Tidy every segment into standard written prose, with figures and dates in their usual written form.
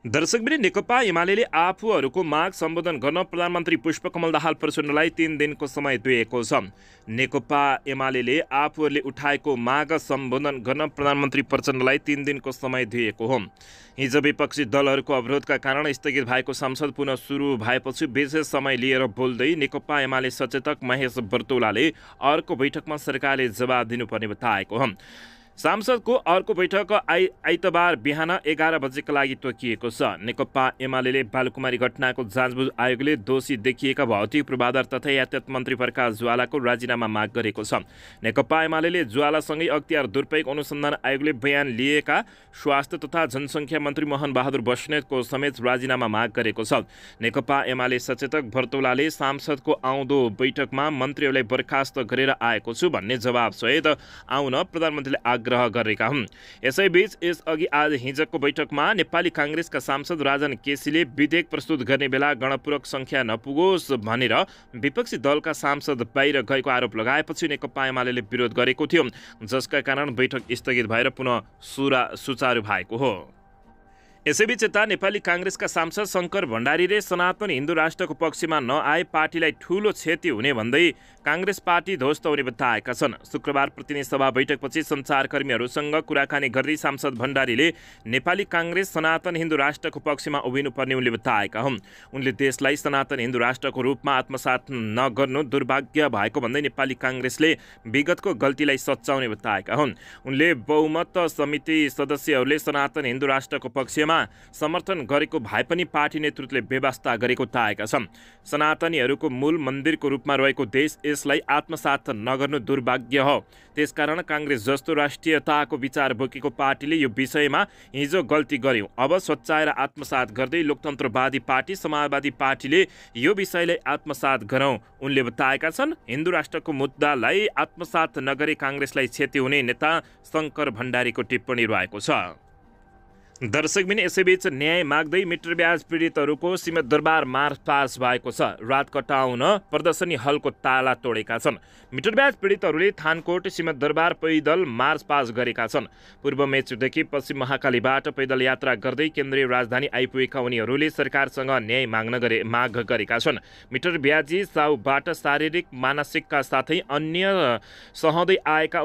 दर्शकवृन्द, नेकपा एमाले आफूहरूको माग सम्बोधन गर्न प्रधानमन्त्री पुष्पकमल दाहाल प्रचण्डलाई 3 दिनको समय दिएको छ। नेकपा एमाले आफूहरूले उठाएको माग सम्बोधन गर्न प्रधानमन्त्री प्रचण्डलाई 3 दिनको समय दिएको हो। हिजो विपक्षी दलहरूको अवरोधका कारण स्थगित भएको संसद पुनः सुरु भएपछि विशेष समय लिएर बोल्दै नेकपा एमाले सचेतक महेश बर्तौलाले अर्को बैठकमा सरकारले जवाब दिनुपर्ने बताएको हो। सांसदको अर्को बैठक आइतबार बिहान 11 बजेका लागि तोकिएको छ। नेकपा एमाले बालकुमारी घटनाको जाँचबुझ आयोगले दोषी देखिएका भौतिक पूर्वाधार तथा यातायात मन्त्री प्रकाश ज्वालाको राजीनामा माग गरेको छ। नेकपा एमाले ज्वालासँगै अख्तियार दुरुपयोग अनुसन्धान आयोगले बयान लिएका स्वास्थ्य तथा जनसङ्ख्या मन्त्री मोहन बहादुर बस्नेतको समेत राजीनामा माग गरेको छ। नेकपा एमाले सचेतक बर्तौलाले सांसदको आउँदो बैठकमा मन्त्रीहरूलाई बर्खास्त गरेर आएको छु भन्ने जवाबसहित आउन प्रधानमन्त्रीले आग्रह गरेका हुन्। यसैबीच यसअघि आज हिजोको बैठकमा नेपाली काङ्ग्रेसका सांसद राजन केसीले विधेयक प्रस्तुत गर्ने बेला गणपूरक सङ्ख्या नपुगोस् भनेर विपक्षी दलका सांसद बाहिर गएको आरोप लगाएपछि नेकपा एमाले विरोध गरेको थियो, जसका कारण बैठक स्थगित भएर पुनः सुचारू भएको हो। यसैबीच यता नेपाली काङ्ग्रेसका सांसद शङ्कर भण्डारीले सनातन हिन्दू राष्ट्रको पक्षमा नआए पार्टीलाई ठूलो क्षति हुने भन्दै काङ्ग्रेस पार्टी ध्वस्त हुने बताएका छन्। शुक्रबार प्रतिनिधि सभा बैठकपछि सञ्चारकर्मीहरूसँग कुराकानी गर्दै सांसद भण्डारीले नेपाली काङ्ग्रेस सनातन हिन्दू राष्ट्रको पक्षमा उभिनुपर्ने उनले बताएका हुन्। उनले देशलाई सनातन हिन्दू राष्ट्रको रूपमा आत्मसात नगर्नु दुर्भाग्य भएको भन्दै नेपाली काङ्ग्रेसले विगतको गल्तीलाई सच्याउने बताएका हुन्। उनले बहुमत समिति सदस्यहरूले सनातन हिन्दू राष्ट्रको पक्षमा समर्थन गरेको भए पनि पार्टी नेतृत्वले व्यवस्था गरेको बताएका छन्। सनातनीहरूको मूल मन्दिरको रूपमा रहेको देश यसलाई आत्मसात नगर्नु दुर्भाग्य हो। त्यसकारण काङ्ग्रेस जस्तो राष्ट्रियताको विचार बोकेको पार्टीले यो विषयमा हिजो गल्ती गर्यो। अब सच्याएर आत्मसात गर्दै लोकतन्त्रवादी पार्टी समाजवादी पार्टीले यो विषयलाई आत्मसात गरौँ उनले बताएका छन्। हिन्दू राष्ट्रको मुद्दालाई आत्मसात नगरे काङ्ग्रेसलाई क्षति हुने नेता शङ्कर भण्डारीको टिप्पणी रहेको छ। दर्शकबिन, यसैबीच न्याय माग्दै मिटर ब्याज पीडितहरूको सिंहदरबार मार्च पास भएको छ। रात कटाउन प्रदर्शनी हलको ताला तोडेका छन्। मिटर ब्याज पीडितहरूले थानकोट सिंहदरबार पैदल मार्च पास गरेका छन्। पूर्व मेचुदेखि पश्चिम महाकालीबाट पैदल यात्रा गर्दै केन्द्रीय राजधानी आइपुगेका उनीहरूले सरकारसँग न्याय माग गरेका छन्। मिटर ब्याजी साउबाट शारीरिक मानसिकका साथै अन्याय सहँदै आएका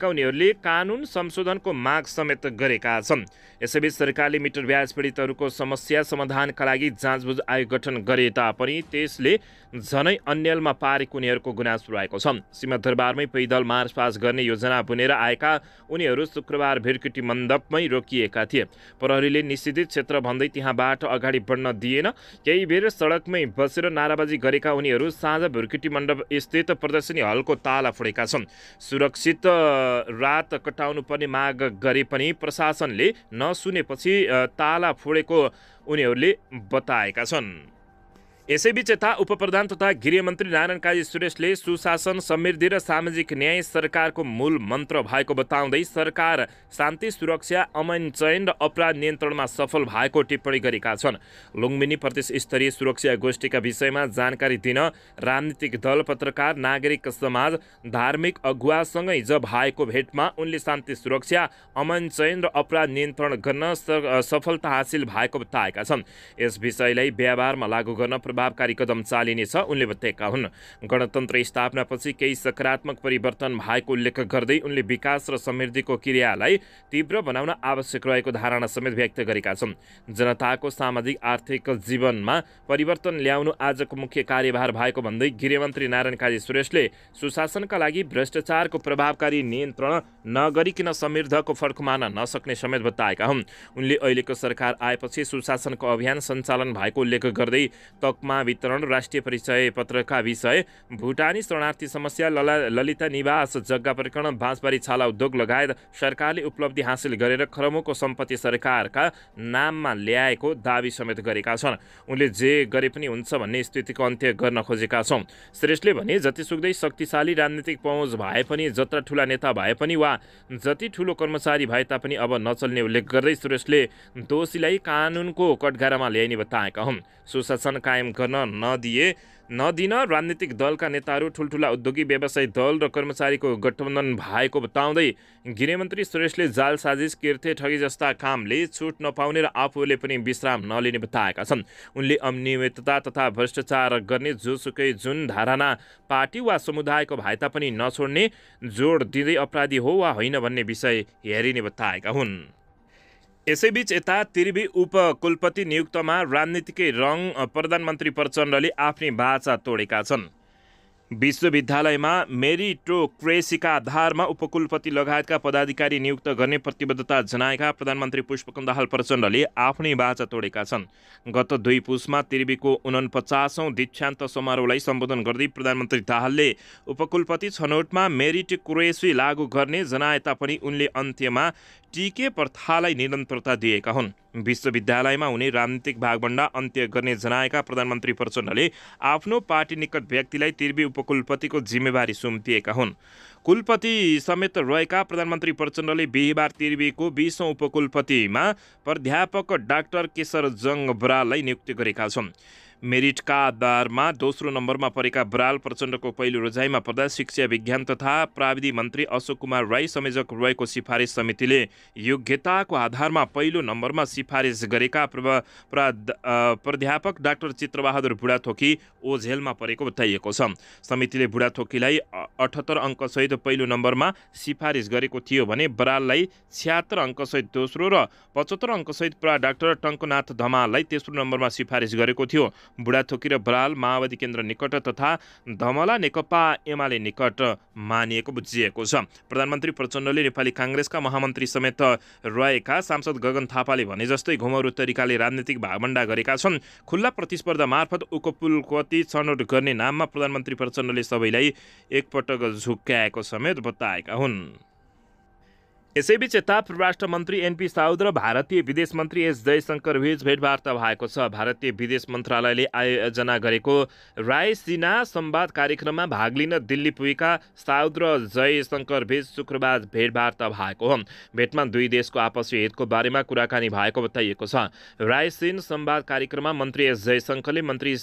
उनीहरूले कानुन संशोधनको माग समेत गरेका छन्। यसैबीच सरकारले मिटर ब्याज पीडितहरूको समस्या समाधानका लागि जाँचबुझ आयोग गठन गरे तापनि त्यसले झनै अन्यलमा पारेको उनीहरूको गुनासो रहेको छ। सिंहदरबारमै पैदल मार्च पास गर्ने योजना बुनेर आएका उनीहरू शुक्रबार भिरकुटी मण्डपमै रोकिएका थिए। प्रहरीले निषेधित क्षेत्र भन्दै त्यहाँबाट अगाडि बढ्न दिएन। केही बेर सडकमै बसेर नाराबाजी गरेका उनीहरू साँझ भिरकुटी मण्डप स्थित प्रदर्शनी हलको ताला फोडेका छन्। सुरक्षित रात कटाउनु पर्ने माग गरे पनि प्रशासनले नसुनेपछि ताला फोडेको उनीहरूले बताएका छन्। यसैबीच यता उपप्रधान तथा गृहमन्त्री नारायण काजी सुरेशले सुशासन, समृद्धि र सामाजिक न्याय सरकारको मूल मन्त्र भएको बताउँदै सरकार शान्ति, सुरक्षा, अमन चयन र अपराध नियन्त्रणमा सफल भएको टिप्पणी गरेका छन्। लुम्बिनी प्रदेश स्तरीय सुरक्षा गोष्ठीका विषयमा जानकारी दिन राजनीतिक दल, पत्रकार, नागरिक समाज, धार्मिक अगुवासँग हिजो भएको भेटमा उनले शान्ति, सुरक्षा, अमन चयन र अपराध नियन्त्रण गर्न सफलता हासिल भएको बताएका छन्। यस विषयलाई व्यवहारमा लागू गर्न प्रभावकारी कदम चालिनेछ उनले बताएका हुन्। गणतन्त्र स्थापनापछि केही सकारात्मक परिवर्तन भएको उल्लेख गर्दै उनले विकास र समृद्धिको क्रियालाई तीव्र बनाउन आवश्यक रहेको धारणा समेत व्यक्त गरेका छन्। जनताको सामाजिक आर्थिक जीवनमा परिवर्तन ल्याउनु आजको मुख्य कार्यभार भएको भन्दै गृहमन्त्री नारायण काजी सुरेशले सुशासनका लागि भ्रष्टाचारको प्रभावकारी नियन्त्रण नगरिकन समृद्धको फर्कमान नसक्ने समेत बताएका हुन्। उनले अहिलेको सरकार आएपछि सुशासनको अभियान सञ्चालन भएको उल्लेख गर्दै तकमा वितरण, राष्ट्रिय परिचय पत्रका विषय, भुटानी शरणार्थी समस्या, ललिता निवास जग्गा प्रकरण, बाँसबारी छाला उद्योग लगायत सरकारले उपलब्धि हासिल गरेर खरबौँको सम्पत्ति सरकारका नाममा ल्याएको दावी समेत गरेका छन्। उनले जे गरे पनि हुन्छ भन्ने स्थितिको अन्त्य गर्न खोजेका छौँ। श्रेष्ठले भने जतिसुकै शक्तिशाली राजनीतिक पहुँच भए पनि, जत्र ठुला नेता भए पनि वा जति ठुलो कर्मचारी भए तापनि अब नचल्ने उल्लेख गर्दै सुरेशले दोषीलाई कानुनको कठघरामा ल्याइने बताएका हुन्। सुशासन कायम गर्न नदिन राजनीतिक दलका नेताहरू ठुल्ठुला उद्योगी व्यवसायी दल र कर्मचारीको गठबन्धन भएको बताउँदै गृहमन्त्री सुरेशले जाल साजिस किर्थे ठगी जस्ता कामले छुट नपाउने र आफूले पनि विश्राम नलिने बताएका छन्। उनले अनियमितता तथा भ्रष्टाचार गर्ने जोसुकै जुन धारणा पार्टी वा समुदायको भए तापनि नछोड्ने जोड दिँदै अपराधी हो वा होइन भन्ने विषय हेरिने बताएका हुन्। यसैबीच यता त्रिवी उपकुलपति नियुक्तमा राजनीतिकै रङ प्रधानमन्त्री प्रचण्डले आफ्नै बाचा तोडेका छन्। विश्वविद्यालयमा मेरिटोक्रेसीका आधारमा उपकुलपति लगायतका पदाधिकारी नियुक्त गर्ने प्रतिबद्धता जनाएका प्रधानमन्त्री पुष्पकमल दाहाल प्रचण्डले आफ्नै बाचा तोडेका छन्। गत 2 पुसमा त्रिवीको 49औं दीक्षान्त समारोहलाई सम्बोधन गर्दै प्रधानमन्त्री दाहालले उपकुलपति छनौटमा मेरिटोक्रेसी लागू गर्ने जनाए तापनि उनले अन्त्यमा टिके प्रथालाई निरन्तरता दिएका हुन्। विश्वविद्यालयमा हुने राजनीतिक भागभण्डा अन्त्य गर्ने जनाएका प्रधानमन्त्री प्रचण्डले आफ्नो पार्टी निकट व्यक्तिलाई त्रिवी उपकुलपतिको जिम्मेवारी सुम्पिएका हुन्। कुलपति समेत रहेका प्रधानमन्त्री प्रचण्डले बिहिबार त्रिवीको 20औं उपकुलपतिमा प्राध्यापक डाक्टर केशर जङ बराललाई नियुक्ति गरेका छन्। मेरिटका आधारमा दोस्रो नम्बरमा परेका बराल प्रचण्डको पहिलो रोजाइमा पर्दा शिक्षा विज्ञान तथा प्राविधि मन्त्री अशोक कुमार राई संयोजक रहेको सिफारिस समितिले योग्यताको आधारमा पहिलो नम्बरमा सिफारिस गरेका प्राध्यापक डाक्टर चित्रबहादुर बुढाथोकी ओझेलमा परेको बताइएको छ। समितिले बुढाथोकीलाई 78 अङ्कसहित पहिलो नम्बरमा सिफारिस गरेको थियो भने बराललाई 76 अङ्कसहित दोस्रो र 75 अङ्कसहित डाक्टर टङ्कनाथ धमाललाई तेस्रो नम्बरमा सिफारिस गरेको थियो। बुढाथोकी र बराल माओवादी केन्द्र निकट तथा धमला नेकपा एमाले निकट मानिएको बुझिएको छ। प्रधानमन्त्री प्रचण्डले नेपाली काङ्ग्रेसका महामन्त्री समेत रहेका सांसद गगन थापाले भने जस्तै घुमौरो तरिकाले राजनीतिक भागभण्डा गरेका छन्। खुल्ला प्रतिस्पर्धा मार्फत उपकुलपति छनौट गर्ने नाममा प्रधानमन्त्री प्रचण्डले सबैलाई एकपटक झुक्क्याएको समेत बताएका हुन्। यसैबीच यता परराष्ट्र मन्त्री एनपी साउद र भारतीय विदेश मन्त्री एस जयशंकर बीच भेटवार्ता भएको छ। भारतीय विदेश मन्त्रालयले आयोजना गरेको रायसिना संवाद कार्यक्रममा भाग लिन दिल्ली पुगेका साउद र जयशंकर बीच शुक्रबार भेटवार्ता भएको हो। भेटमा दुई देशको आपसी हितको बारेमा कुराकानी भएको बताइएको छ। रायसिन संवाद कार्यक्रममा मन्त्री एस जयशंकरले मन्त्री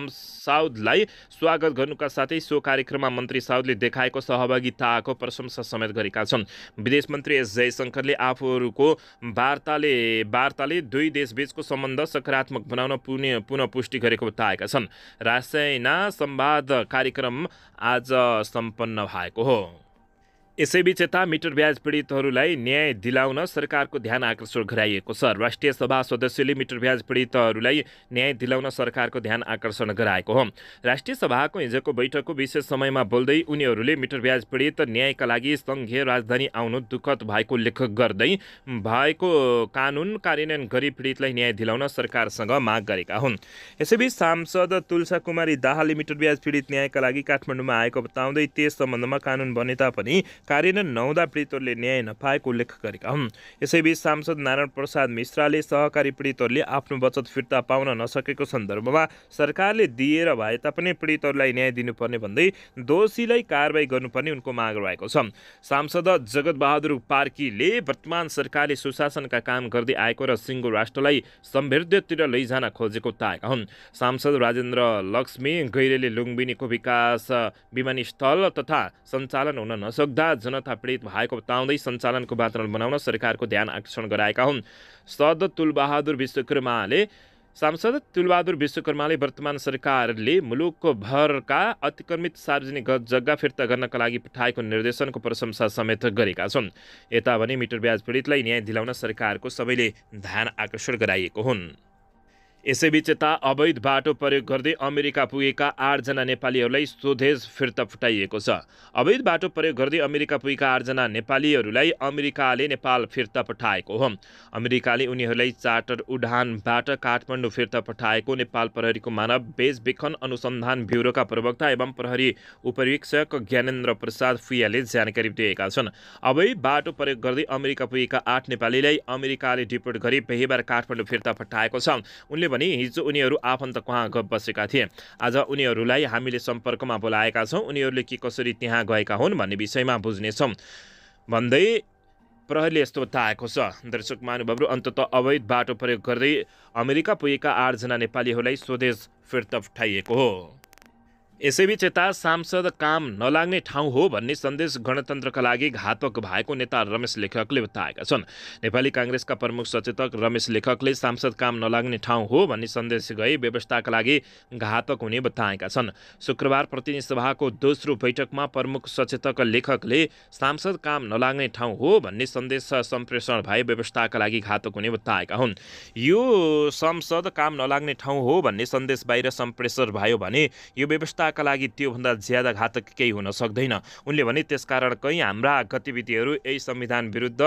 साउदलाई स्वागत गर्नुका साथै सो कार्यक्रममा मन्त्री साउदले देखाएको सहभागिताको प्रशंसा समेत गरेका छन्। विदेश मन्त्री एस जयशंकरले आफूहरूको वार्ताले दुई देशबीचको सम्बन्ध सकारात्मक बनाउन पुनः पुष्टि गरेको बताएका छन्। रायसिना संवाद कार्यक्रम आज सम्पन्न भएको हो। यसैबीच यता मिटर ब्याज पीडितहरूलाई न्याय दिलाउन सरकारको ध्यान आकर्षण गराइएको छ। राष्ट्रिय सभा सदस्यले मिटर ब्याज पीडितहरूलाई न्याय दिलाउन सरकारको ध्यान आकर्षण गराएको हो। राष्ट्रिय सभाको हिजोको बैठकको विशेष समयमा बोल्दै उनीहरूले मिटर ब्याज पीडित न्यायका लागि सङ्घीय राजधानी आउनु दुःखद भएको उल्लेख गर्दै भएको कानुन कार्यान्वयन गरी पीडितलाई न्याय दिलाउन सरकारसँग माग गरेका हुन्। यसैबीच सांसद तुलसा कुमारी दाहालले मिटर ब्याज पीडित न्यायका लागि काठमाडौँमा आएको बताउँदै त्यस सम्बन्धमा कानुन बने तापनि कार्यान्वयन नहुँदा पीडितहरूले न्याय नपाएको उल्लेख गरेका हुन्। यसैबीच सांसद नारायण प्रसाद मिश्राले सहकारी पीडितहरूले आफ्नो बचत फिर्ता पाउन नसकेको सन्दर्भमा सरकारले दिएर भए तापनि पीडितहरूलाई न्याय दिनुपर्ने भन्दै दोषीलाई कारबाही गर्नुपर्ने उनको माग रहेको छ। सांसद जगत बहादुर पार्कीले वर्तमान सरकारले सुशासनका काम गर्दै आएको र सिङ्गो राष्ट्रलाई समृद्धितिर लैजान खोजेको बताएका हुन्। सांसद राजेन्द्र लक्ष्मी गैरेले लुम्बिनीको विकास विमानस्थल तथा सञ्चालन हुन नसक्दा जनता पीडित भएको बताउँदै सञ्चालनको वातावरण बनाउन सरकारको ध्यान आकर्षण गराएका हुन्। सांसद तुलबहादुर विश्वकर्माले वर्तमान सरकारले मुलुकको भरका अतिक्रमित सार्वजनिक जग्गा फिर्ता गर्नका लागि पठाएको निर्देशनको प्रशंसा समेत गरेका छन्। यता भने मिटर ब्याज पीडितलाई न्याय दिलाउन सरकारको सबैले ध्यान आकर्षण गराइएको हुन्। यसैबीच यता अवैध बाटो प्रयोग गर्दै अमेरिका पुगेका 8 जना नेपालीहरूलाई स्वदेश फिर्ता पठाइएको छ। अवैध बाटो प्रयोग गर्दै अमेरिका पुगेका 8 जना नेपालीहरूलाई अमेरिकाले नेपाल फिर्ता पठाएको हो। अमेरिकाले उनीहरूलाई चार्टर उडानबाट काठमाडौँ फिर्ता पठाएको नेपाल प्रहरीको मानव बेचबिखन अनुसन्धान ब्युरोका प्रवक्ता एवं प्रहरी उपरीक्षक ज्ञानेन्द्र प्रसाद फुयाले जानकारी दिएका छन्। अवैध बाटो प्रयोग गर्दै अमेरिका पुगेका 8 नेपालीलाई अमेरिकाले डिपोर्ट गरी बिहिबार काठमाडौँ फिर्ता पठाएको छ। उनले भने हिजो उनीहरू आफन्त कहाँ बसेका थिए। आज उनीहरूलाई हामीले सम्पर्कमा बोलाएका छौँ। उनीहरूले के कसरी त्यहाँ गएका हुन् भन्ने विषयमा बुझ्नेछौँ भन्दै प्रहरीले यस्तो बताएको छ। दर्शक महानुभावहरू, अन्ततः अवैध बाटो प्रयोग गर्दै अमेरिका पुगेका 8 जना नेपालीहरूलाई स्वदेश फिर्ता पठाइएको हो। यसैबीच यता सांसद काम नलाग्ने ठाउँ हो भन्ने सन्देश गणतन्त्रका लागि घातक भएको नेता रमेश लेखकले बताएका छन्। नेपाली काङ्ग्रेसका प्रमुख सचेतक रमेश लेखकले सांसद काम नलाग्ने ठाउँ हो भन्ने सन्देश गई व्यवस्थाका लागि घातक हुने बताएका छन्। शुक्रबार प्रतिनिधि सभाको दोस्रो बैठकमा प्रमुख सचेतक लेखकले सांसद काम नलाग्ने ठाउँ हो भन्ने सन्देश सम्प्रेषण भए व्यवस्थाका लागि घातक हुने बताएका हुन्। यो संसद काम नलाग्ने ठाउँ हो भन्ने सन्देश बाहिर सम्प्रेषण भयो भने यो व्यवस्था का लागि त्योभन्दा ज्यादा घातक केही हुन सक्दैन। उनले भने त्यसकारण कहीँ हाम्रा गतिविधिहरू यही संविधान विरुद्ध,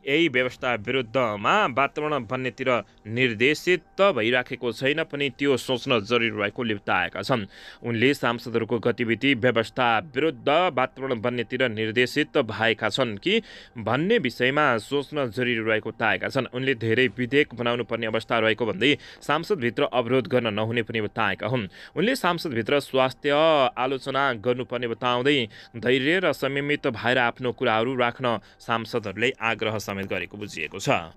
यही व्यवस्था विरुद्धमा वातावरण बन्नेतिर निर्देशित त भइराखेको छैन पनि त्यो सोच्न जरुरी रहेकोले बताएका छन्। उनले सांसदहरूको गतिविधि व्यवस्था विरुद्ध, वातावरण बन्नेतिर निर्देशित भएका छन् कि भन्ने विषयमा सोच्न जरुरी रहेको बताएका छन्। उनले धेरै विधेयक बनाउनु पर्ने अवस्था रहेको भन्दै सांसदभित्र अवरोध गर्न नहुने पनि बताएका हुन्। उनले सांसदभित्र स्वास्थ्य आलोचना गर्नुपर्ने बताउँदै धैर्य र संयमित भएर आफ्नो कुराहरू राख्न सांसदहरूले आग्रह समेत गरेको बुझिएको छ।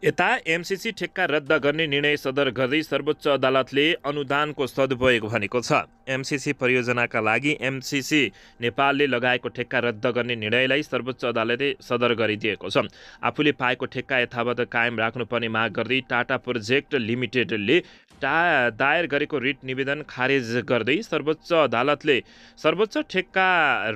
यता एमसीसी ठेक्का रद्द गर्ने निर्णय सदर गर्दै सर्वोच्च अदालतले अनुदानको सदुपयोग भनेको छ। एमसीसी परियोजनाका लागि एमसीसी नेपालले लगाएको ठेक्का रद्द गर्ने निर्णयलाई सर्वोच्च अदालतले सदर गरिदिएको छ। आफूले पाएको ठेक्का यथावत कायम राख्नुपर्ने माग गर्दै टाटा प्रोजेक्ट लिमिटेडले दायर गरेको रिट निवेदन खारेज गर्दै सर्वोच्च अदालतले सर्वोच्च ठेक्का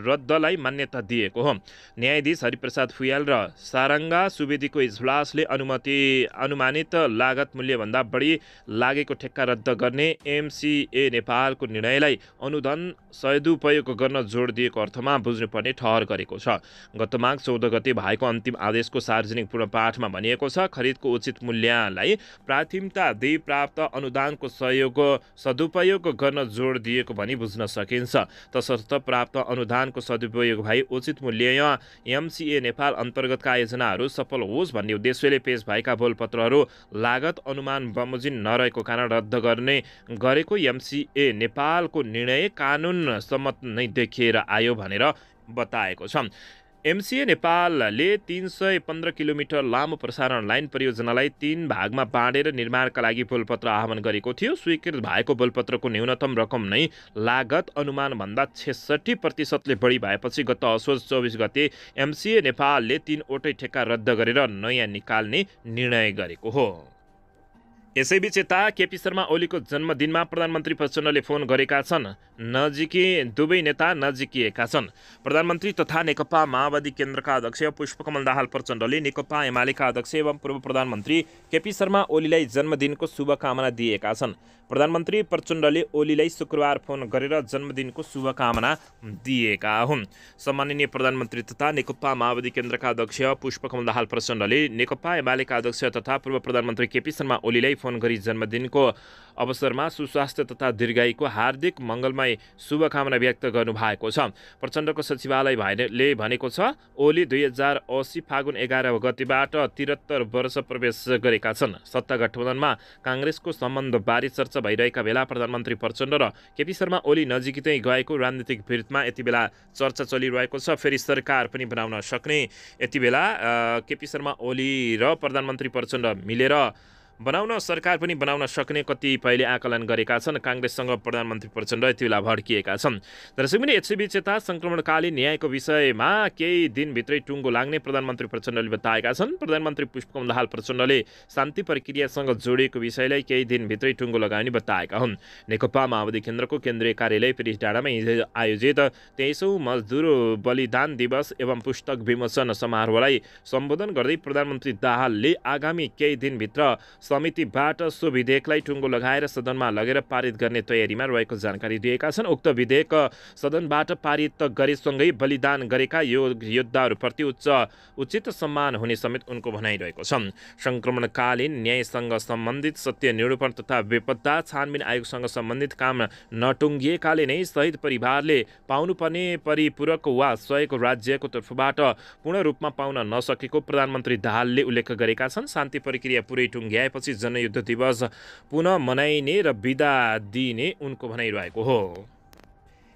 रद्दलाई मान्यता दिएको हो। न्यायाधीश हरिप्रसाद फुयाल र सारङ्गा सुवेदीको इजलासले अनुमानित लागत मूल्यभन्दा बढी लागेको ठेक्का रद्द गर्ने एमसीए नेपालको निर्णयलाई अनुदान सदुपयोग गर्न जोड दिएको अर्थमा बुझ्नुपर्ने ठहर गरेको छ। गत माघ 14 गते भएको अन्तिम आदेशको सार्वजनिक पूर्णपाठमा भनिएको छ, खरिदको उचित मूल्यलाई प्राथमिकता दिई प्राप्त अनुदानको सदुपयोग गर्न जोड दिएको भनी बुझ्न सकिन्छ। तसर्थ प्राप्त अनुदानको सदुपयोग भई उचित मूल्य एमसीए नेपाल अन्तर्गतका योजनाहरू सफल होस् भन्ने उद्देश्यले पेश भएका बोलपत्रहरू लागत अनुमान बमोजिम नरहेको कारण रद्द गरेको एमसीए नेपालको निर्णय कानुन सम्मत नै देखिएर आयो भनेर बताएको छ। एमसीए नेपालले 315 किलोमिटर लामो प्रसारण लाइन परियोजनालाई 3 भागमा बाँडेर निर्माणका लागि बोलपत्र आह्वान गरेको थियो। स्वीकृत भएको बोलपत्रको न्यूनतम रकम नै लागत अनुमानभन्दा 66% बढी भएपछि गत असोज 24 गते एमसीए नेपालले 3वटै ठेक्का रद्द गरेर नयाँ निकाल्ने निर्णय गरेको हो। यसैबीच यता केपी शर्मा ओलीको जन्मदिनमा प्रधानमन्त्री प्रचण्डले फोन गरेका छन्। दुवै नेता नजिकिएका छन्। प्रधानमन्त्री तथा नेकपा माओवादी केन्द्रका अध्यक्ष पुष्पकमल दाहाल प्रचण्डले नेकपा एमालेका अध्यक्ष एवं पूर्व प्रधानमन्त्री केपी शर्मा ओलीलाई जन्मदिनको शुभकामना दिएका छन्। प्रधानमन्त्री प्रचण्डले ओलीलाई शुक्रबार फोन गरेर जन्मदिनको शुभकामना दिएका हुन्। सम्माननीय प्रधानमन्त्री तथा नेकपा माओवादी केन्द्रका अध्यक्ष पुष्पकमल दाहाल प्रचण्डले नेकपा एमालेका अध्यक्ष तथा पूर्व प्रधानमन्त्री केपी शर्मा ओलीलाई फोन गरी जन्मदिनको अवसरमा सुस्वास्थ्य तथा दीर्घायुको हार्दिक मङ्गलमय शुभकामना व्यक्त गर्नुभएको छ। प्रचण्डको सचिवालयले भनेको छ, ओली 2080 फागुन 11 गतिबाट 73 वर्ष प्रवेश गरेका छन्। सत्ता गठबन्धनमा काङ्ग्रेसको सम्बन्धबारे चर्चा भइरहेका बेला प्रधानमन्त्री प्रचण्ड र केपी शर्मा ओली नजिकै गएको राजनीतिक भिडमा यति बेला चर्चा चलिरहेको छ। फेरि सरकार पनि बनाउन सक्ने, यति बेला केपी शर्मा ओली र प्रधानमन्त्री प्रचण्ड मिलेर सरकार पनि बनाउन सक्ने कतिपयले आकलन गरेका छन्। काङ्ग्रेससँग प्रधानमन्त्री प्रचण्ड यति बेला भड्किएका छन्। दर्शक पनि यसैबीच यता सङ्क्रमणकालीन न्यायको विषयमा केही दिनभित्रै टुङ्गो लाग्ने प्रधानमन्त्री प्रचण्डले बताएका छन्। प्रधानमन्त्री पुष्पकमल दाहाल प्रचण्डले शान्ति प्रक्रियासँग जोडिएको विषयलाई केही दिनभित्रै टुङ्गो लगाउने बताएका हुन्। नेकपा माओवादी केन्द्रको केन्द्रीय कार्यालय पिरिसडाँडामा आयोजित 23औं मजदुर बलिदान दिवस एवं पुस्तक विमोचन समारोहलाई सम्बोधन गर्दै प्रधानमन्त्री दाहालले आगामी केही दिनभित्र समितिबाट सो विधेयकलाई टुङ्गो लगाएर सदनमा लगेर पारित गर्ने तयारीमा रहेको जानकारी दिएका छन्। उक्त विधेयक सदनबाट पारित गरेसँगै बलिदान गरेका योद्धाहरूप्रति उचित सम्मान हुने समेत उनको भनाइरहेको छ। सङ्क्रमणकालीन न्यायसँग सम्बन्धित सत्य निरूपण तथा बेपत्ता छानबिन आयोगसँग सम्बन्धित काम नटुङ्गिएकाले नै शहीद परिवारले पाउनुपर्ने परिपूरक वा सहयोग राज्यको तर्फबाट पूर्ण रूपमा पाउन नसकेको प्रधानमन्त्री दाहालले उल्लेख गरेका छन्। शान्ति प्रक्रिया पुरै टुङ्ग्याए पछि जनयुद्ध दिवस पुनः मनाइने र बिदा दिइने उनको भनाइरहेको हो।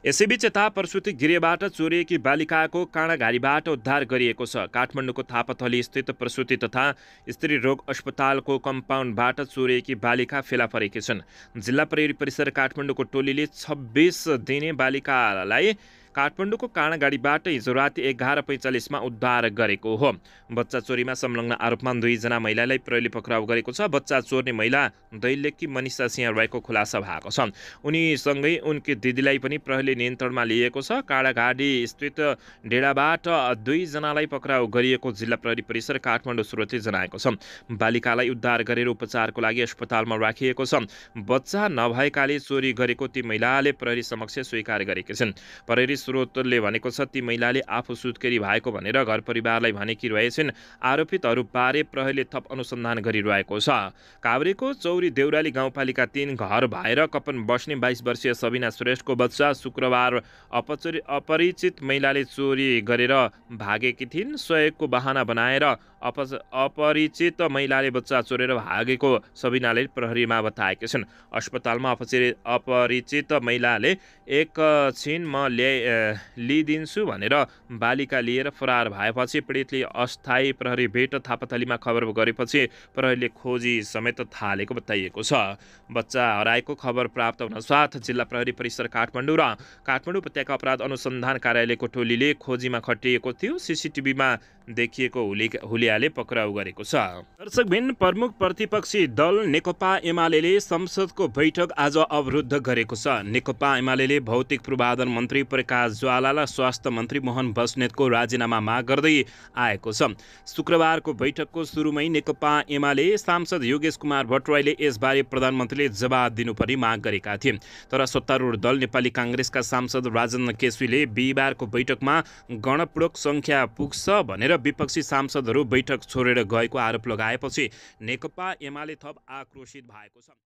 यसैबीच यता प्रसुति गृहबाट चोरिएकी बालिकाको काँडाघारीबाट उद्धार गरिएको छ। काठमाडौँको थापाथली स्थित प्रसुति तथा स्त्री रोग अस्पतालको कम्पाउन्डबाट चोरिएकी बालिका फेला परेकी छन्। जिल्ला प्रहरी परिसर काठमाडौँको टोलीले 26 दिने बालिकालाई काठमाडौँको काँडागाडीबाट हिजो राति 11:45 उद्धार गरेको हो। बच्चा चोरीमा संलग्न आरोपमा 2 जना महिलालाई प्रहरीले पक्राउ गरेको छ। बच्चा चोर्ने महिला दैलेखकी मनिषा सिंह रहेको खुलासा भएको छ। उनीसँगै उनकी दिदीलाई पनि प्रहरीले नियन्त्रणमा लिएको छ। काँडागाडी स्थित डेडाबाट 2 जनालाई पक्राउ गरिएको जिल्ला प्रहरी परिसर काठमाडौँ स्रोतले जनाएको छ। बालिकालाई उद्धार गरेर उपचारको लागि अस्पतालमा राखिएको छ। बच्चा नभएकाले चोरी गरेको ती महिलाले प्रहरी समक्ष स्वीकार गरेकी छिन्। प्रहरी स्रोतले भनेको छ ती महिलाले आफू सुत्केरी भएको भनेर घर परिवारलाई भनेकी रहेछन्। आरोपितहरूबारे प्रहरीले थप अनुसन्धान गरिरहेको छ। काभ्रेको चौरी देउराली गाउँपालिका 3 घर भएर कपन बस्ने 22 वर्षीय सबिना श्रेष्ठको बच्चा शुक्रबार अपरिचित महिलाले चोरी गरेर भागेकी थिइन्। सहयोगको बहाना बनाएर अपरिचित महिलाले बच्चा चोरेर भागेको सबिनाले प्रहरीमा बताएकी छिन्। अस्पतालमा अपरिचित महिलाले एकछिन म लिइदिन्छु भनेर बालिका लिएर फरार भएपछि पीडितले अस्थायी प्रहरी भेट थापाथलीमा खबर गरेपछि प्रहरीले खोजी समेत थालेको बताइएको छ। बच्चा हराएको खबर प्राप्त हुनसाथ जिल्ला प्रहरी परिसर काठमाडौँ र काठमाडौँ उपत्यका अपराध अनुसन्धान कार्यालयको टोलीले खोजीमा खटिएको थियो। सीसीटिभीमा देखिएको हुलियाले पक्राउ गरेको छ। दर्शकबिन, प्रमुख प्रतिपक्षी दल नेकपा एमाले संसदको बैठक आज अवरुद्ध गरेको छ। नेकपा एमाले भौतिक पूर्वाधार मन्त्री प्रकाश ज्वाला र स्वास्थ्य मन्त्री मोहन बस्नेतको राजीनामा माग गर्दै आएको छ। शुक्रबारको बैठकको सुरुमै नेकपा एमाले सांसद योगेश कुमार भट्टराईले यसबारे प्रधानमन्त्रीले जवाब दिनुपर्ने माग गरेका थिए। तर सत्तारूढ दल नेपाली काङ्ग्रेसका सांसद राजेन्द्र केसरीले बिहिबारको बैठकमा गणपूरक सङ्ख्या पुग्छ भनेर विपक्षी सांसदहरू बैठक छोडेर गएको आरोप लगाएपछि नेकपा एमाले थप आक्रोशित भएको छ।